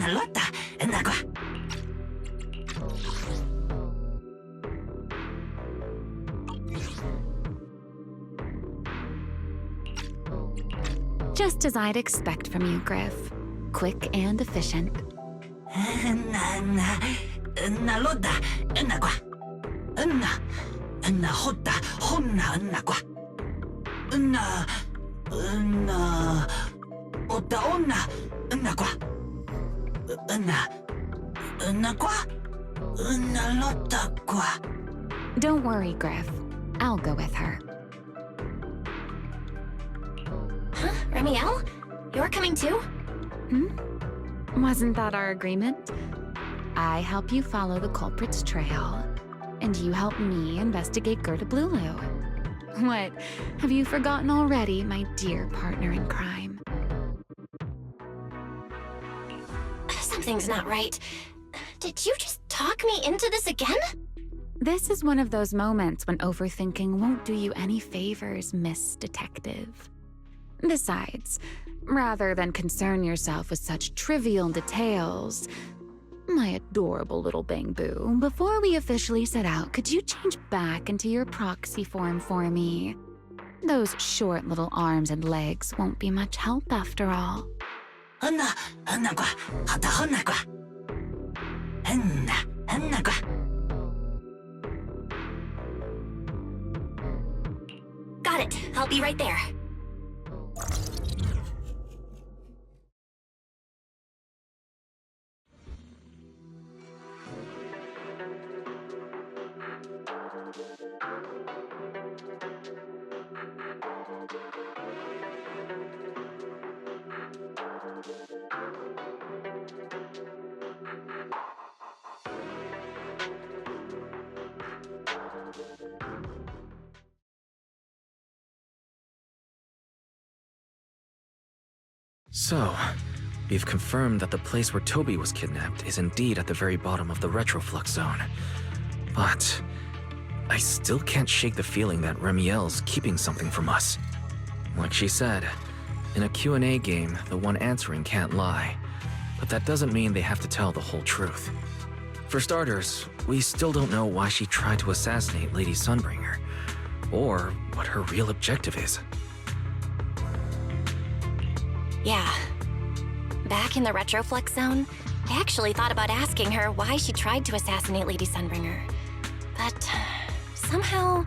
Lotta, qua. Just as I'd expect from you, Griff. Quick and efficient. Lotta, qua. Hotta, honna, qua. Otta, qua. Qua. Lotta, qua. Don't worry, Griff. I'll go with her. Huh? Remiel? You're coming too? Wasn't that our agreement? I help you follow the culprit's trail, and you help me investigate Gerda Blulu. What? Have you forgotten already, my dear partner in crime? Something's not right. Did you just talk me into this again? This is one of those moments when overthinking won't do you any favors, Miss Detective. Besides, rather than concern yourself with such trivial details, my adorable little Bang-Boo, before we officially set out, could you change back into your proxy form for me? Those short little arms and legs won't be much help after all. Qua. Hotta, honna, qua. Qua. Got it. I'll be right there. So, we've confirmed that the place where Toby was kidnapped is indeed at the very bottom of the retroflux zone. But I still can't shake the feeling that Remiel's keeping something from us. Like she said, in a Q&A game, the one answering can't lie. But that doesn't mean they have to tell the whole truth. For starters, we still don't know why she tried to assassinate Lady Sunbringer, or what her real objective is. Yeah. Back in the retroflux zone, I actually thought about asking her why she tried to assassinate Lady Sunbringer. But somehow,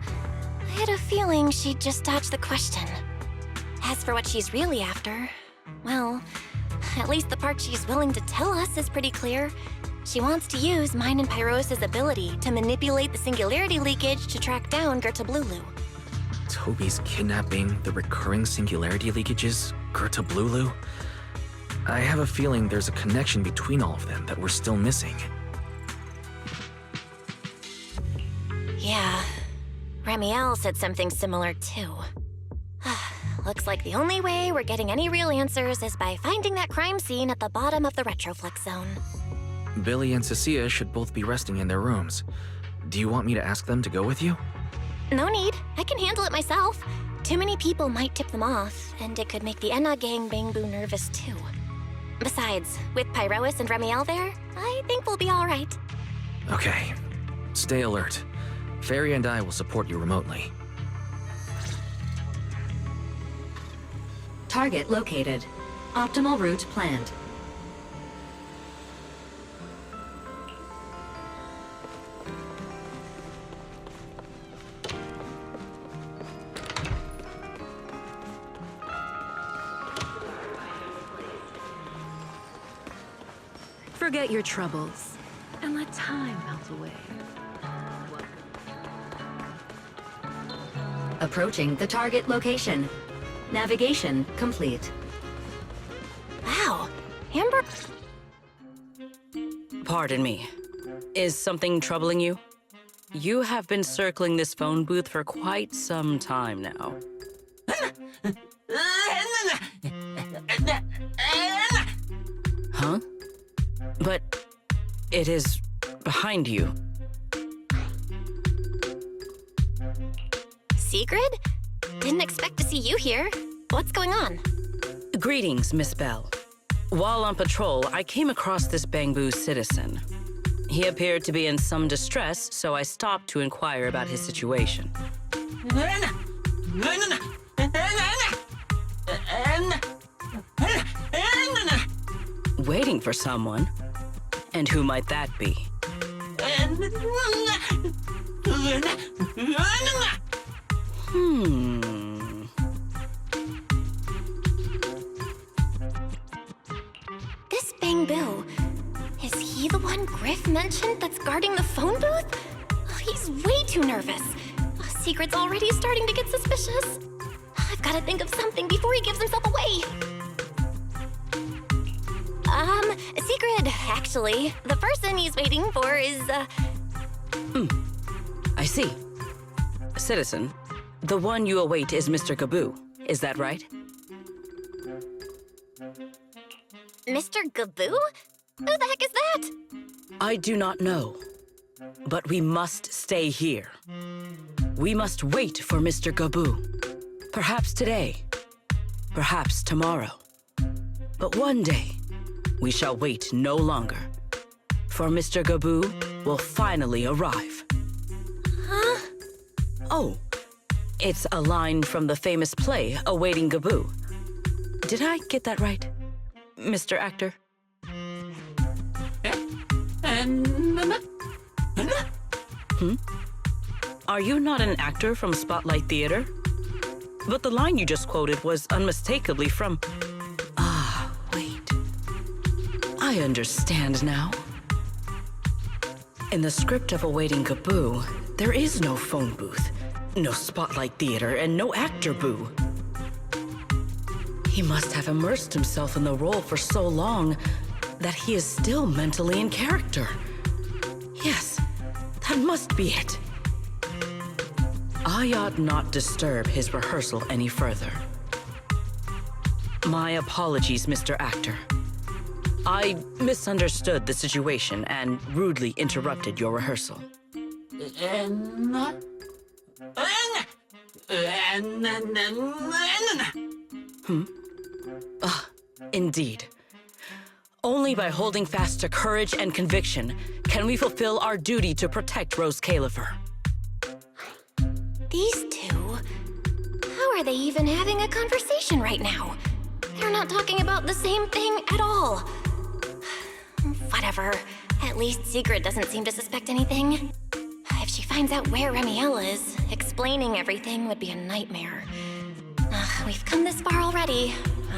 I had a feeling she'd just dodge the question. As for what she's really after, well, at least the part she's willing to tell us is pretty clear. She wants to use mine and Pyros' ability to manipulate the singularity leakage to track down Gerda Blulu. Toby's kidnapping, the recurring singularity leakages, Gerda Blulu? I have a feeling there's a connection between all of them that we're still missing. Yeah, Remiel said something similar too. Looks like the only way we're getting any real answers is by finding that crime scene at the bottom of the retroflux zone. Billy and Cecilia should both be resting in their rooms. Do you want me to ask them to go with you? No need. I can handle it myself. Too many people might tip them off, and it could make the Enna gang Bang-Boo nervous too. Besides, with Pyrois and Remiel there, I think we'll be all right. Okay. Stay alert. Fairy and I will support you remotely. Target located. Optimal route planned. Forget your troubles and let time melt away. Approaching the target location. Navigation complete. Wow, Amber... Pardon me. Is something troubling you? You have been circling this phone booth for quite some time now. Huh? But it is behind you. Sigrid? Didn't expect to see you here. What's going on? Greetings, Miss Bell. While on patrol, I came across this Bangbu citizen. He appeared to be in some distress, so I stopped to inquire about his situation. Waiting for someone? And who might that be? This Bangbu, is he the one Griff mentioned that's guarding the phone booth? Oh, he's way too nervous. Secret's already starting to get suspicious. I've got to think of something before he gives himself away. Secret, actually. The person he's waiting for is, I see. Citizen, the one you await is Mr. Gaboo. Is that right? Mr. Gaboo? Who the heck is that? I do not know. But we must stay here. We must wait for Mr. Gaboo. Perhaps today. Perhaps tomorrow. But one day, we shall wait no longer. For Mr. Gaboo will finally arrive. Huh? Oh, it's a line from the famous play, Awaiting Gaboo. Did I get that right, Mr. Actor? Are you not an actor from Spotlight Theater? But the line you just quoted was unmistakably from... Ah, wait. I understand now. In the script of Awaiting Gaboo, there is no phone booth, no Spotlight Theater, and no actor boo. He must have immersed himself in the role for so long that he is still mentally in character. Yes, that must be it. I ought not disturb his rehearsal any further. My apologies, Mr. Actor. I misunderstood the situation and rudely interrupted your rehearsal. Indeed. Only by holding fast to courage and conviction can we fulfill our duty to protect Rose Califer. These two? How are they even having a conversation right now? They're not talking about the same thing at all. Whatever. At least Secret doesn't seem to suspect anything. If she finds out where Remiel is, explaining everything would be a nightmare. We've come this far already.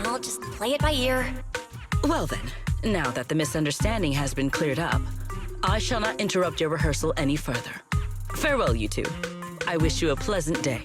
I'll just play it by ear. Well then, now that the misunderstanding has been cleared up, I shall not interrupt your rehearsal any further. Farewell, you two. I wish you a pleasant day.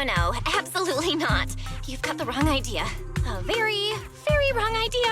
No. Absolutely not. You've got the wrong idea. A very, very wrong idea.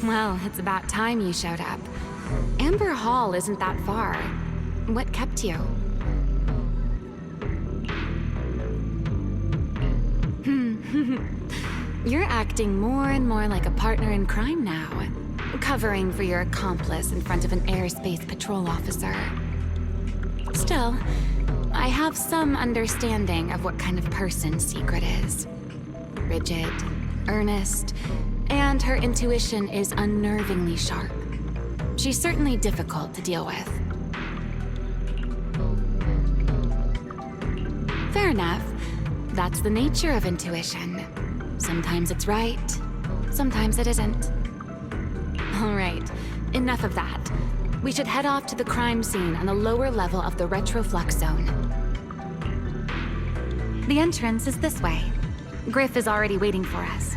Well, it's about time you showed up. Amber Hall isn't that far. What kept you? You're acting more and more like a partner in crime now, covering for your accomplice in front of an airspace patrol officer. Still, I have some understanding of what kind of person Secret is. Rigid, earnest, and her intuition is unnervingly sharp. She's certainly difficult to deal with. Fair enough. That's the nature of intuition. Sometimes it's right, sometimes it isn't. All right, enough of that. We should head off to the crime scene on the lower level of the Retroflux zone. The entrance is this way. Griff is already waiting for us.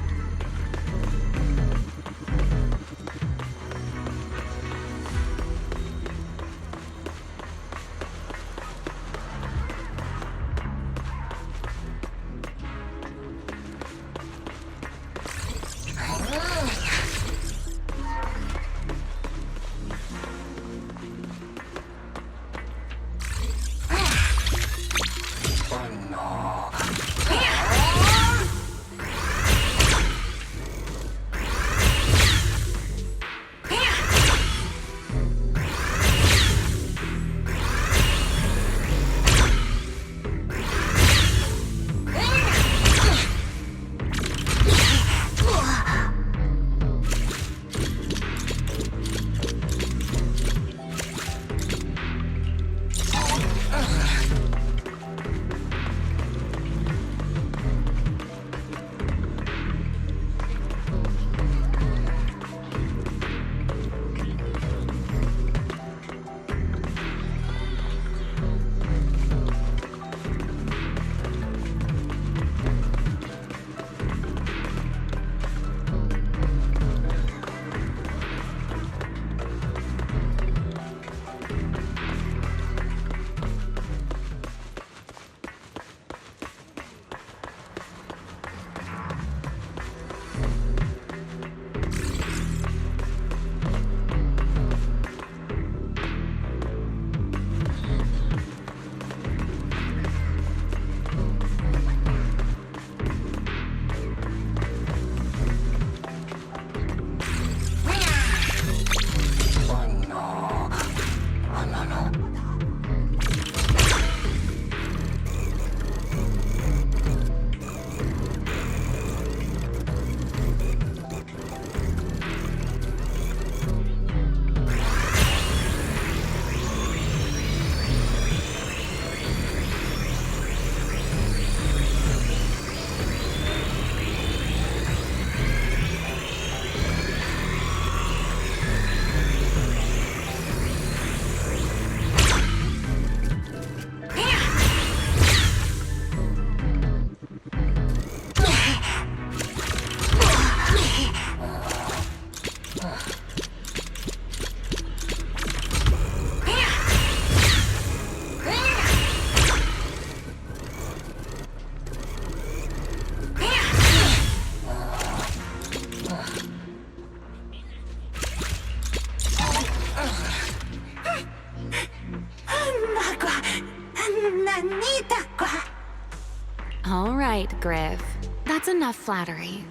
All right, Griff. That's enough flattery.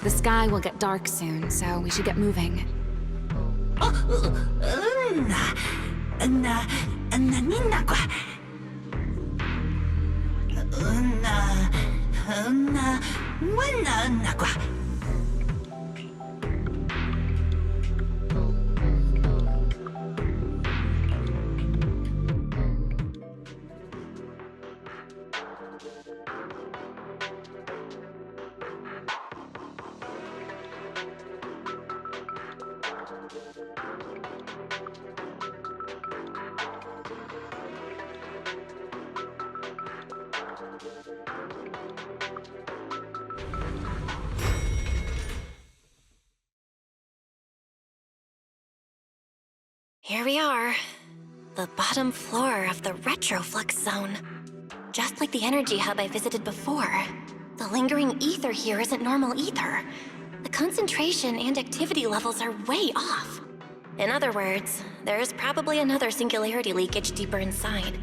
The sky will get dark soon, so we should get moving. Here we are. The bottom floor of the Retroflux zone. Just like the energy hub I visited before. The lingering ether here isn't normal either. The concentration and activity levels are way off. In other words, there's probably another singularity leakage deeper inside.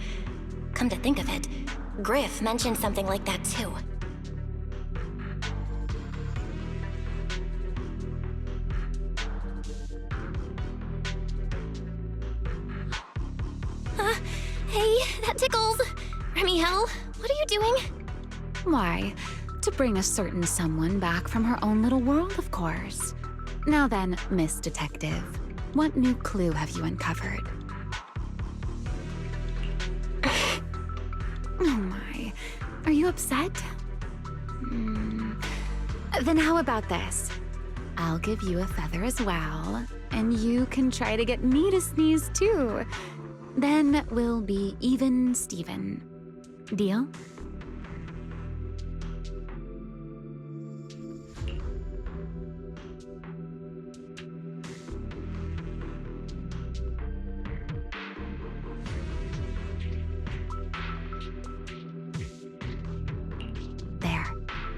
Come to think of it, Griff mentioned something like that too. Hey, that tickles. Remy Hell, what are you doing? Why, to bring a certain someone back from her own little world, of course. Now then, Miss Detective, what new clue have you uncovered? Oh my, are you upset? Then how about this? I'll give you a feather as well, and you can try to get me to sneeze too. Then we'll be even Steven. Deal?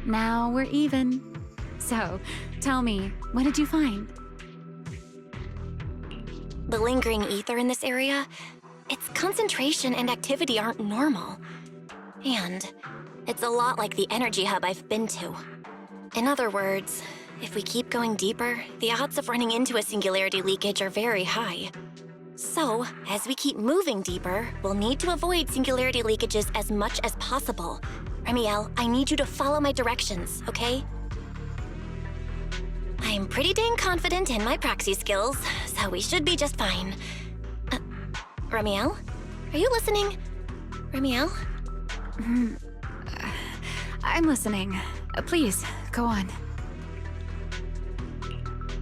Now we're even. So, tell me, what did you find? The lingering ether in this area, its concentration and activity aren't normal. And it's a lot like the energy hub I've been to. In other words, if we keep going deeper, the odds of running into a singularity leakage are very high. So, as we keep moving deeper, we'll need to avoid singularity leakages as much as possible. Remiel, I need you to follow my directions, okay? I'm pretty dang confident in my proxy skills, so we should be just fine. Remiel? Are you listening? Remiel? I'm listening. Please, go on.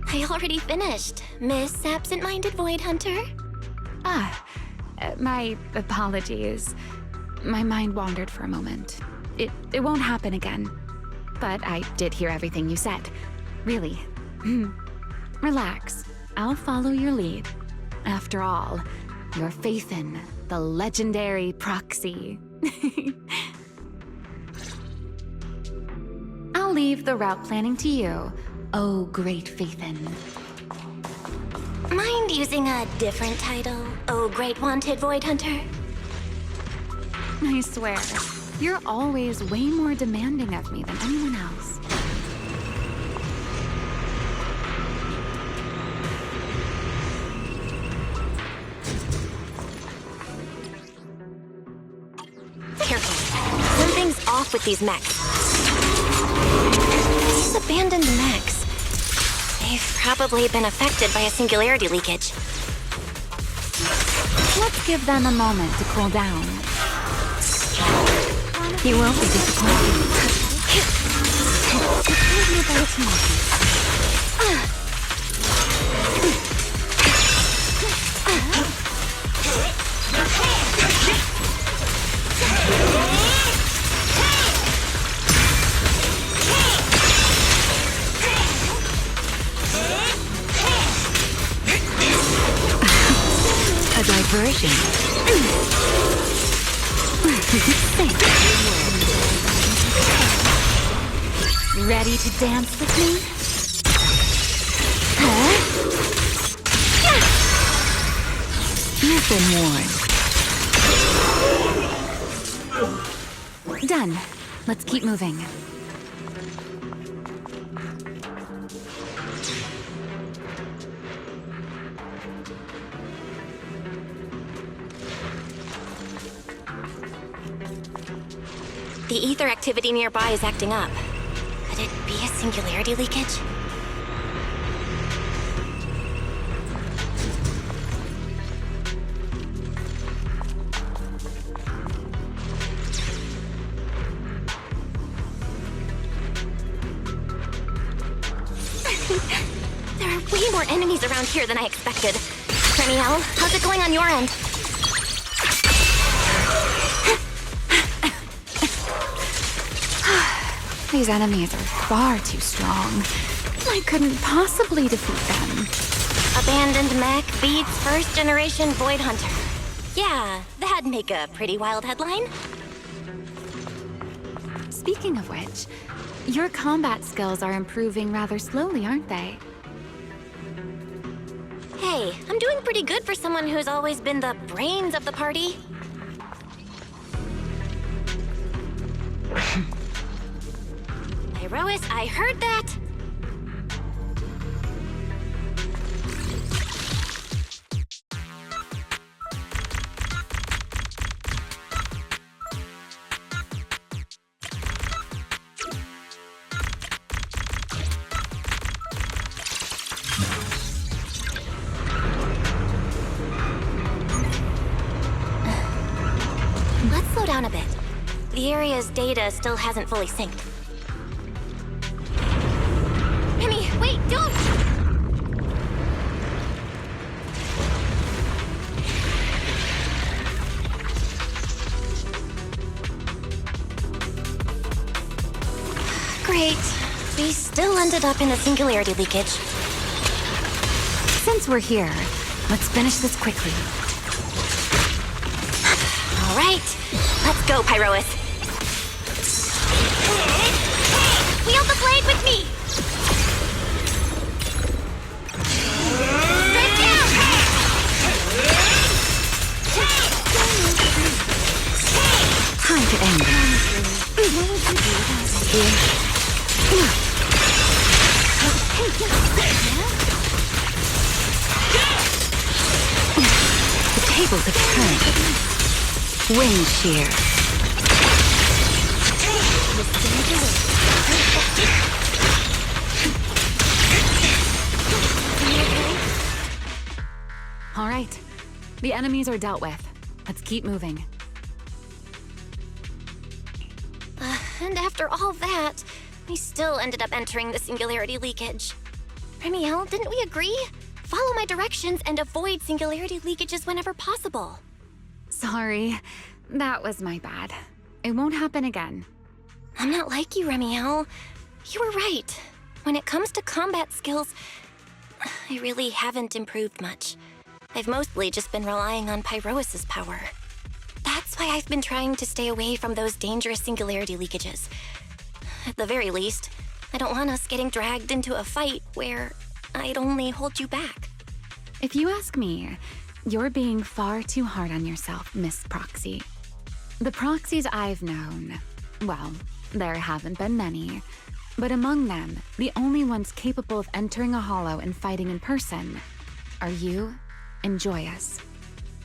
I already finished, Miss Absent-Minded Void Hunter. My apologies. My mind wandered for a moment. It won't happen again. But I did hear everything you said. Really. Relax. I'll follow your lead. After all, your faith in the legendary proxy. I'll leave the route planning to you, oh great Faithin. Mind using a different title, oh great wanted Void Hunter? I swear, you're always way more demanding of me than anyone else. Careful. Something's off with these mechs. These abandoned mechs. They've probably been affected by a singularity leakage. Let's give them a moment to cool down. You won't be disappointed. A diversion. Ready to dance with me? Huh? You've been warned. Done. Let's keep moving. The ether activity nearby is acting up. Could it be a singularity leakage? There are way more enemies around here than I expected. Remiel, how's it going on your end? These enemies are far too strong. I couldn't possibly defeat them. Abandoned mech beats first-generation Void Hunter. Yeah, that'd make a pretty wild headline. Speaking of which, your combat skills are improving rather slowly, aren't they? Hey, I'm doing pretty good for someone who's always been the brains of the party. Irois, I heard that! Let's slow down a bit. The area's data still hasn't fully synced. Remy, wait, don't! Great. We still ended up in a singularity leakage. Since we're here, let's finish this quickly. All right, let's go, Pyrois. Wield the blade with me! Strike down! Time to end it. The tables have turned. Wind shear. All right, the enemies are dealt with. Let's keep moving. And after all that, we still ended up entering the singularity leakage. Remiel, didn't we agree? Follow my directions and avoid singularity leakages whenever possible. Sorry, that was my bad. It won't happen again. I'm not like you, Remiel. You were right. When it comes to combat skills, I really haven't improved much. I've mostly just been relying on Pyrois's power. That's why I've been trying to stay away from those dangerous singularity leakages. At the very least, I don't want us getting dragged into a fight where I'd only hold you back. If you ask me, you're being far too hard on yourself, Miss Proxy. The proxies I've known, well, there haven't been many, but among them, the only ones capable of entering a hollow and fighting in person are you and Joyous.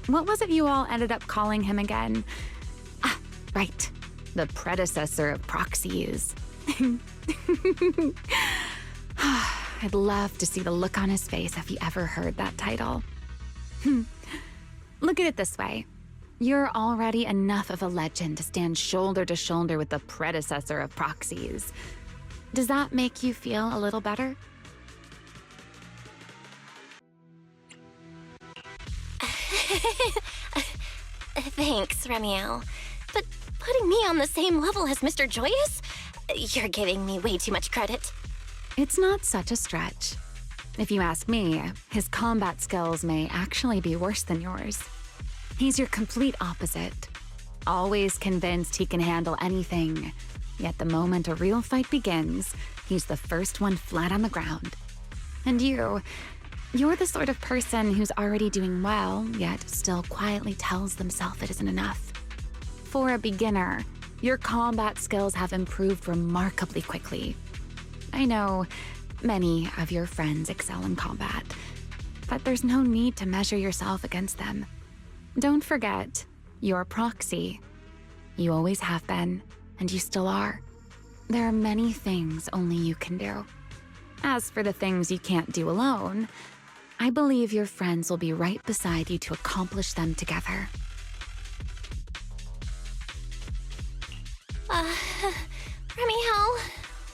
What was it you all ended up calling him again? Ah, right. The predecessor of proxies. I'd love to see the look on his face if he ever heard that title. Look at it this way. You're already enough of a legend to stand shoulder to shoulder with the predecessor of proxies. Does that make you feel a little better? Thanks, Remiel. But putting me on the same level as Mr. Joyous? You're giving me way too much credit. It's not such a stretch. If you ask me, his combat skills may actually be worse than yours. He's your complete opposite. Always convinced he can handle anything. Yet the moment a real fight begins, he's the first one flat on the ground. And you're the sort of person who's already doing well, yet still quietly tells themselves it isn't enough. For a beginner, your combat skills have improved remarkably quickly. I know many of your friends excel in combat, but there's no need to measure yourself against them. Don't forget, you're a proxy. You always have been, and you still are. There are many things only you can do. As for the things you can't do alone, I believe your friends will be right beside you to accomplish them together. Remiel,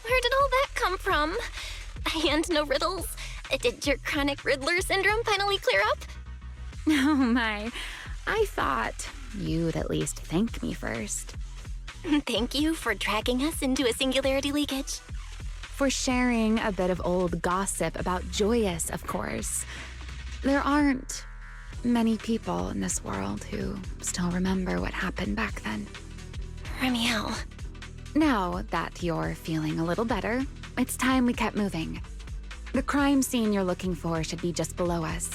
where did all that come from? And no riddles. Did your chronic Riddler syndrome finally clear up? Oh my, I thought you'd at least thank me first. Thank you for dragging us into a singularity leakage. For sharing a bit of old gossip about Joyous, of course. There aren't many people in this world who still remember what happened back then. Remiel. Now that you're feeling a little better, it's time we kept moving. The crime scene you're looking for should be just below us.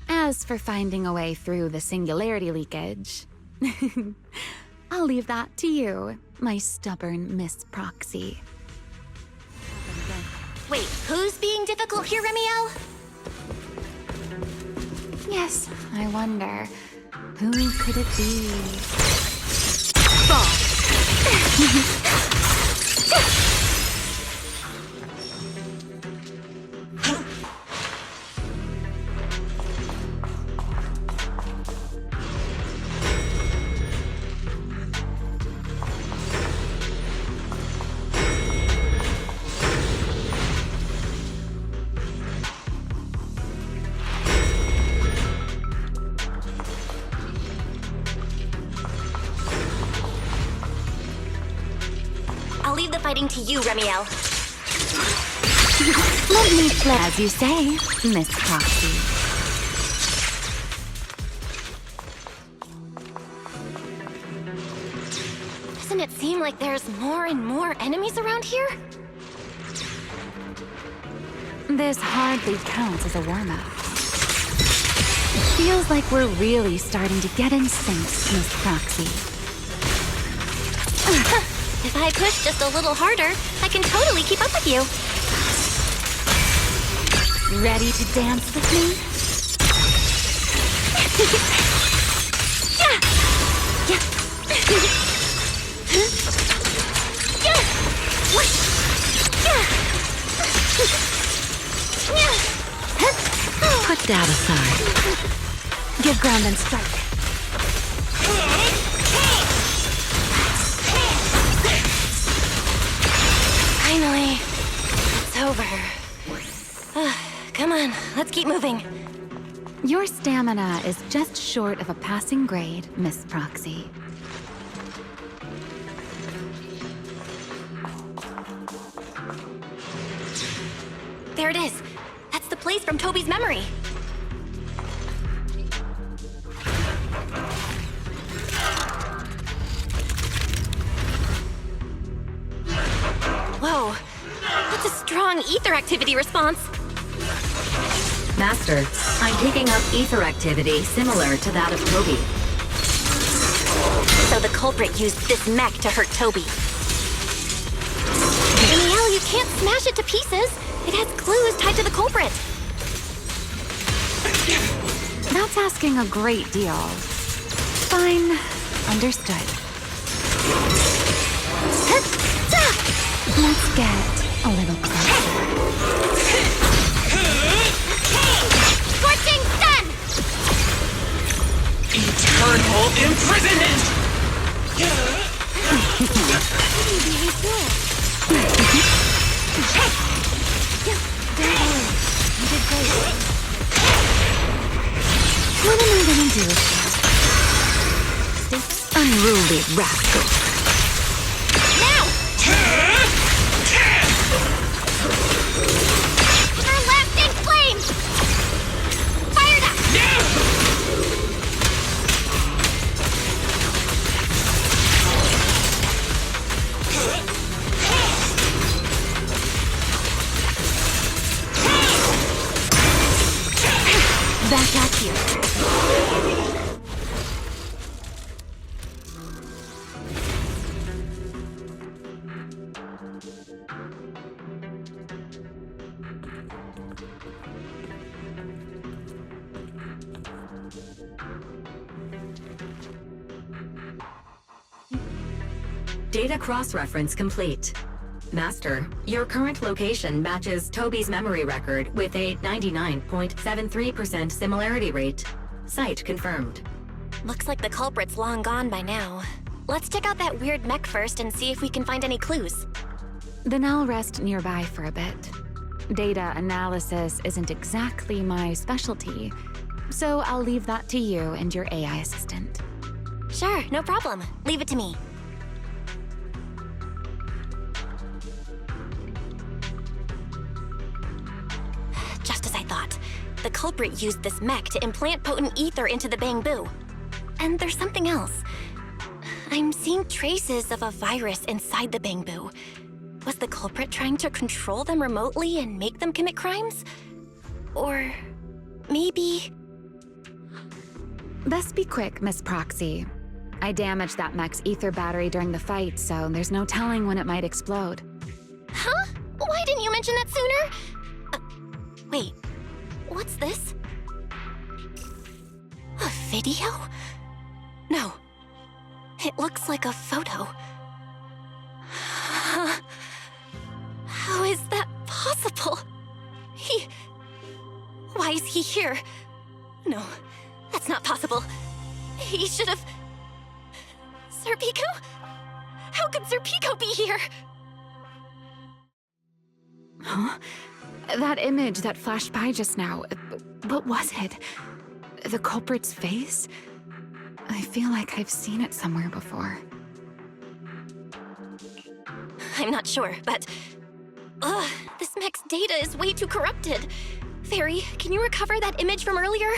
As for finding a way through the singularity leakage, I'll leave that to you, my stubborn Miss Proxy. Wait, who's being difficult here, Remiel? Yes, I wonder, who could it be? I'll leave the fighting to you, Remiel. Let me play, as you say, Miss Proxy. Doesn't it seem like there's more and more enemies around here? This hardly counts as a warm-up. Feels like we're really starting to get in sync, Miss Proxy. If I push just a little harder, I can totally keep up with you. Ready to dance with me? Put that aside. Give ground and strike. Finally, it's over. Come on, let's keep moving. Your stamina is just short of a passing grade, Miss Proxy. There it is. That's the place from Toby's memory. Whoa, that's a strong ether activity response. Master, I'm picking up ether activity similar to that of Toby. So the culprit used this mech to hurt Toby. Danielle, you can't smash it to pieces. It has clues tied to the culprit. That's asking a great deal. Fine. Understood. Let's get a little closer. Scorching sun! Eternal imprisonment! What am I gonna do with this unruly rascal? Now! Her lasting flame! Fired up! Back at you. Data cross-reference complete. Master, your current location matches Toby's memory record with a 99.73% similarity rate. Site confirmed. Looks like the culprit's long gone by now. Let's check out that weird mech first and see if we can find any clues. Then I'll rest nearby for a bit. Data analysis isn't exactly my specialty, so I'll leave that to you and your AI assistant. Sure, no problem. Leave it to me. Just as I thought. The culprit used this mech to implant potent ether into the bamboo. And there's something else. I'm seeing traces of a virus inside the bamboo. Was the culprit trying to control them remotely and make them commit crimes? Or maybe... Best be quick, Miss Proxy. I damaged that mech's ether battery during the fight, so there's no telling when it might explode. Huh? Why didn't you mention that sooner? Wait, what's this? A video? No. It looks like a photo. How is that possible? Why is he here? No, that's not possible. He should have... Sir Pico? How could Sir Pico be here? Huh? That image that flashed by just now, what was it? The culprit's face? I feel like I've seen it somewhere before. I'm not sure, but... Ugh, this mech's data is way too corrupted. Fairy, can you recover that image from earlier?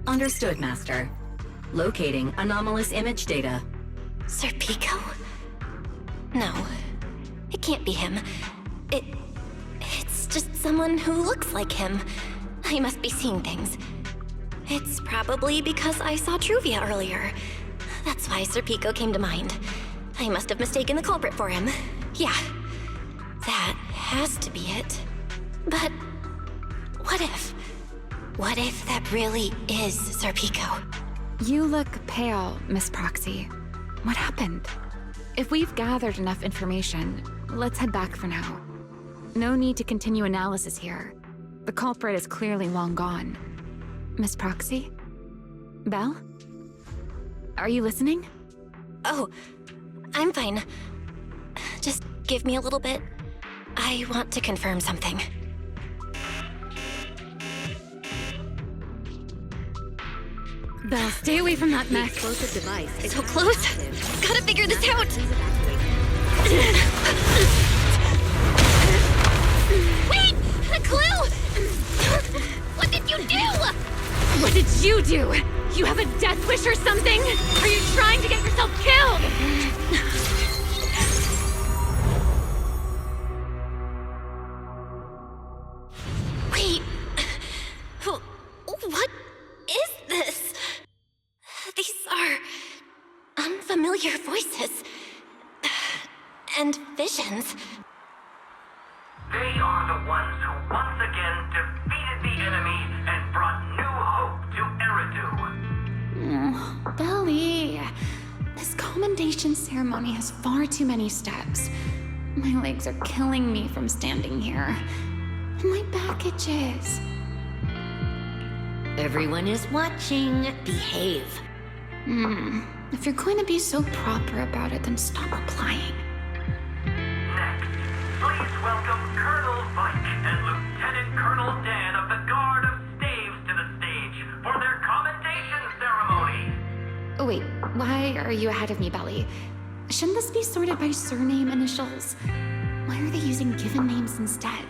Understood, Master. Locating anomalous image data. Sir Pico? No, it can't be him. It's just someone who looks like him. I must be seeing things. It's probably because I saw Truvia earlier. That's why Sir Pico came to mind. I must have mistaken the culprit for him. Yeah, that has to be it. But what if? What if that really is Sir Pico? You look pale, Miss Proxy. What happened? If we've gathered enough information, let's head back for now. No need to continue analysis here. The culprit is clearly long gone. Miss Proxy? Belle? Are you listening? Oh, I'm fine. Just give me a little bit. I want to confirm something. Belle, stay away from that mess. Explosive device is So close. Gotta figure this out. Wait! A clue! What did you do? What did you do? You have a death wish or something? Are you trying to get yourself killed? Wait. What is this? These are unfamiliar voices. And visions. They are the ones who once again defeated the enemy and brought new hope to Eridu. Belly, this commendation ceremony has far too many steps. My legs are killing me from standing here. And my back itches. Everyone is watching. Behave. If you're going to be so proper about it, then stop replying. Next, please welcome Colonel Vike and Lieutenant Colonel Dan of the Guard of Staves to the stage for their commendation ceremony. Oh wait, why are you ahead of me, Belly? Shouldn't this be sorted by surname initials? Why are they using given names instead?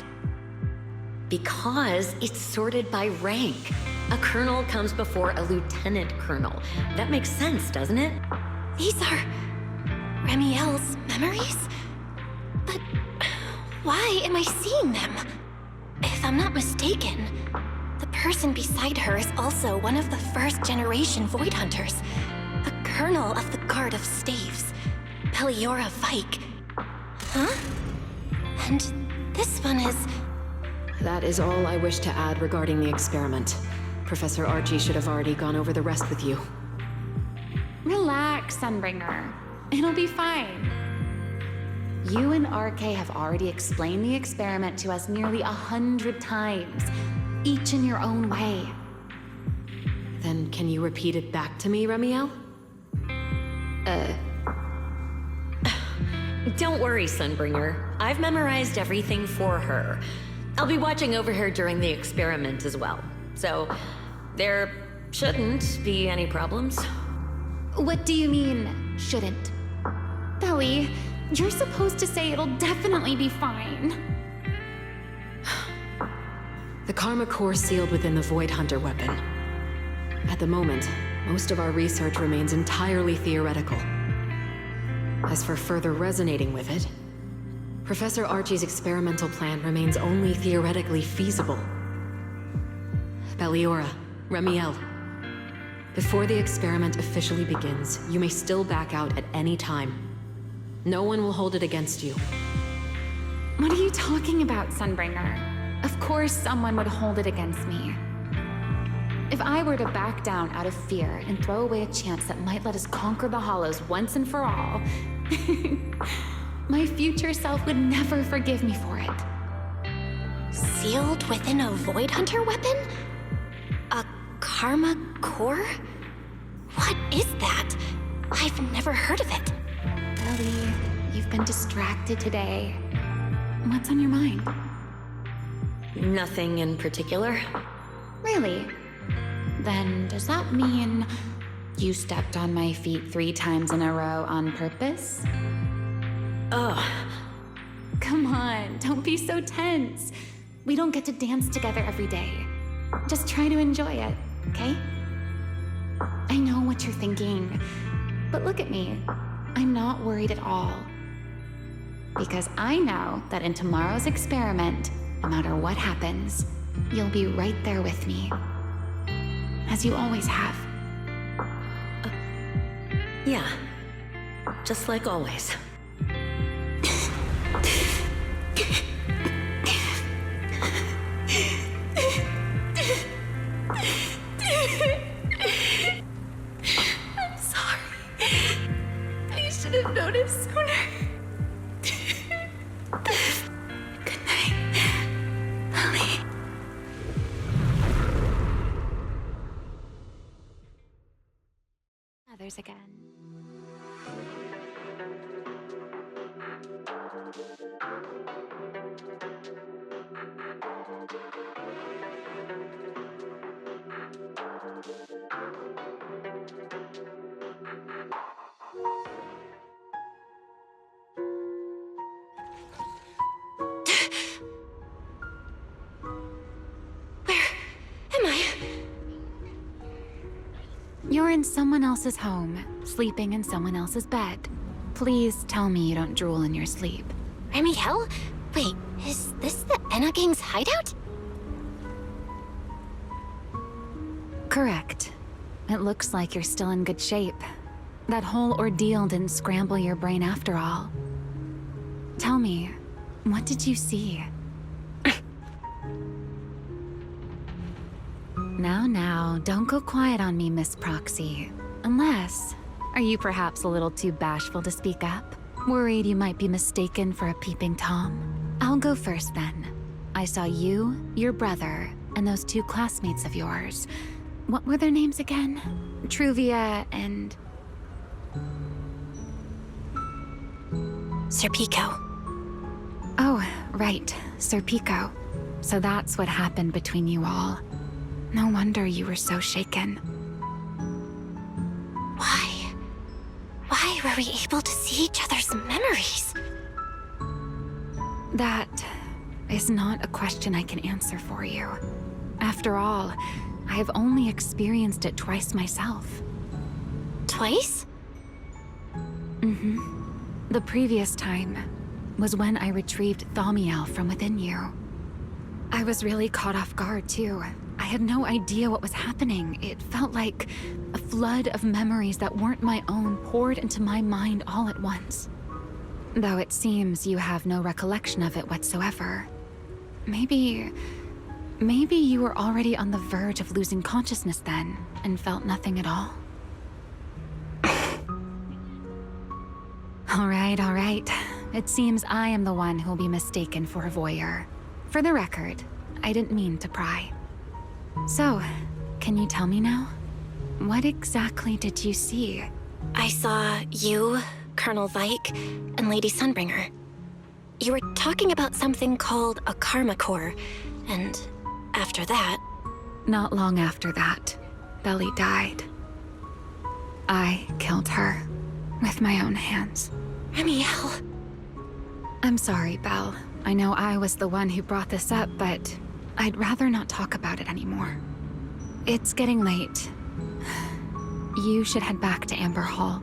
Because it's sorted by rank. A colonel comes before a lieutenant colonel. That makes sense, doesn't it? These are Remiel's memories? But why am I seeing them? If I'm not mistaken, the person beside her is also one of the first-generation Void Hunters. A colonel of the Guard of Staves, Peliora Vike. Huh? And this one is... That is all I wish to add regarding the experiment. Professor Archie should have already gone over the rest with you. Relax, Sunbringer. It'll be fine. You and RK have already explained the experiment to us nearly 100 times, each in your own way. Then can you repeat it back to me, Remiel? Don't worry, Sunbringer. I've memorized everything for her. I'll be watching over her during the experiment as well. So, there shouldn't be any problems. What do you mean, shouldn't? Belly, you're supposed to say it'll definitely be fine. The Karma Core sealed within the Void Hunter weapon. At the moment, most of our research remains entirely theoretical. As for further resonating with it, Professor Archie's experimental plan remains only theoretically feasible. Peliora, Remiel, before the experiment officially begins, you may still back out at any time. No one will hold it against you. What are you talking about, Sunbringer? Of course someone would hold it against me. If I were to back down out of fear and throw away a chance that might let us conquer the Hollows once and for all, my future self would never forgive me for it. Sealed within a Void Hunter weapon? A Karma Core? What is that? I've never heard of it. Ellie, you've been distracted today. What's on your mind? Nothing in particular. Really? Then does that mean you stepped on my feet 3 times in a row on purpose? Ugh. Come on, don't be so tense. We don't get to dance together every day. Just try to enjoy it, okay? I know what you're thinking, but look at me. I'm not worried at all. Because I know that in tomorrow's experiment, no matter what happens, you'll be right there with me. As you always have. Yeah. Just like always. I'm sorry. I should have noticed sooner. Good night, Lily. Others again. Am I? You're in someone else's home, sleeping in someone else's bed. Please tell me you don't drool in your sleep. Remiel? Wait, is this the Enna Gang's hideout? Correct. It looks like you're still in good shape. That whole ordeal didn't scramble your brain after all. Tell me, what did you see? Now, don't go quiet on me, Miss Proxy. Unless, are you perhaps a little too bashful to speak up? Worried you might be mistaken for a peeping Tom? I'll go first then. I saw you, your brother, and those two classmates of yours. What were their names again? Truvia and... Sir Pico. Oh, right, Sir Pico. So that's what happened between you all. No wonder you were so shaken. Why? Why were we able to see each other's memories? That is not a question I can answer for you. After all, I have only experienced it twice myself. Twice? The previous time was when I retrieved Thaumiel from within you. I was really caught off guard, too. I had no idea what was happening. It felt like a flood of memories that weren't my own poured into my mind all at once. Though it seems you have no recollection of it whatsoever. Maybe you were already on the verge of losing consciousness then, and felt nothing at all. All right. It seems I am the one who'll be mistaken for a voyeur. For the record, I didn't mean to pry. So, can you tell me now? What exactly did you see? I saw you, Colonel Vike, and Lady Sunbringer. You were talking about something called a karma core, and after that... Not long after that, Belly died. I killed her with my own hands. Remiel. I'm sorry, Belle. I know I was the one who brought this up, but I'd rather not talk about it anymore. It's getting late. You should head back to Amber Hall.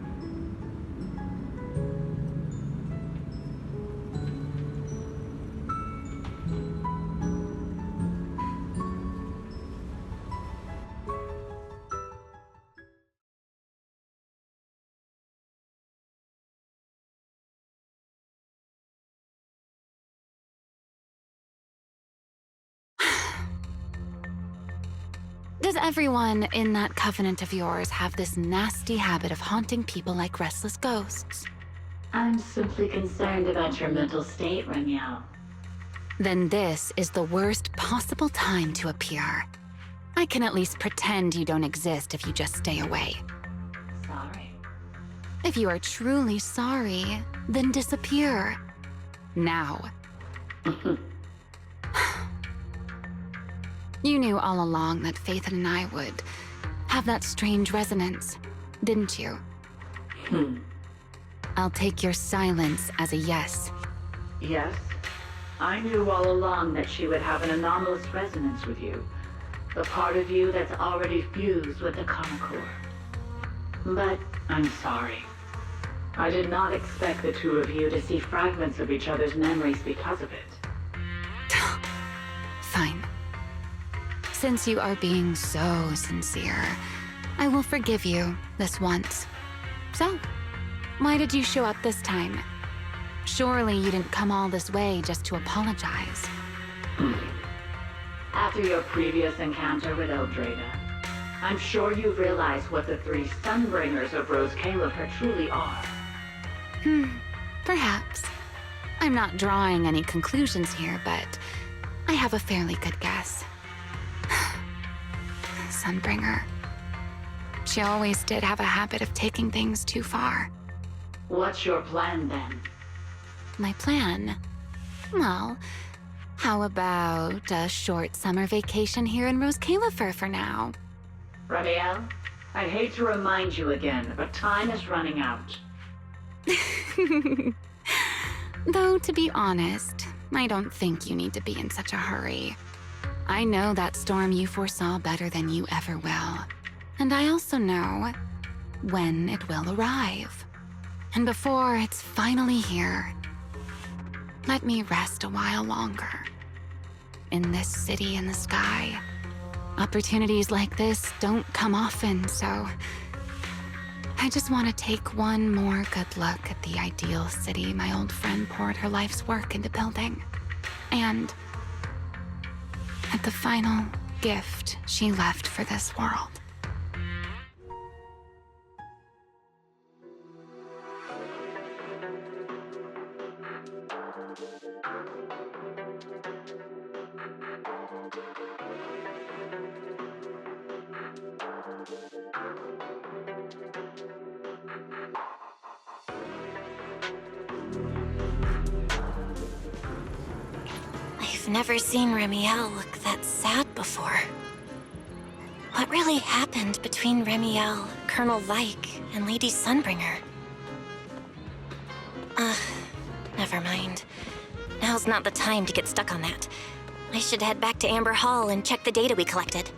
Does everyone in that covenant of yours have this nasty habit of haunting people like restless ghosts? I'm simply concerned about your mental state, Remiel. Then this is the worst possible time to appear. I can at least pretend you don't exist if you just stay away. Sorry. If you are truly sorry, then disappear. Now. You knew all along that Faith and I would have that strange resonance, didn't you? I'll take your silence as a yes. Yes. I knew all along that she would have an anomalous resonance with you. The part of you that's already fused with the karma core. But I'm sorry. I did not expect the two of you to see fragments of each other's memories because of it. Since you are being so sincere, I will forgive you this once. So, why did you show up this time? Surely you didn't come all this way just to apologize. After your previous encounter with Eldrada, I'm sure you've realized what the three Sunbringers of Rose Califer truly are. Perhaps. I'm not drawing any conclusions here, but I have a fairly good guess. Sunbringer. She always did have a habit of taking things too far. What's your plan then? My plan? Well, how about a short summer vacation here in Rose Califer for now? Ramiel, I'd hate to remind you again, but time is running out. Though, to be honest, I don't think you need to be in such a hurry. I know that storm you foresaw better than you ever will. And I also know when it will arrive. And before it's finally here, let me rest a while longer. In this city in the sky, opportunities like this don't come often, so I just want to take one more good look at the ideal city my old friend poured her life's work into building. And at the final gift she left for this world. I've never seen Ramiel look that sad before. What really happened between Ramiel, Colonel Like, and Lady Sunbringer? Never mind. Now's not the time to get stuck on that. I should head back to Amber Hall and check the data we collected.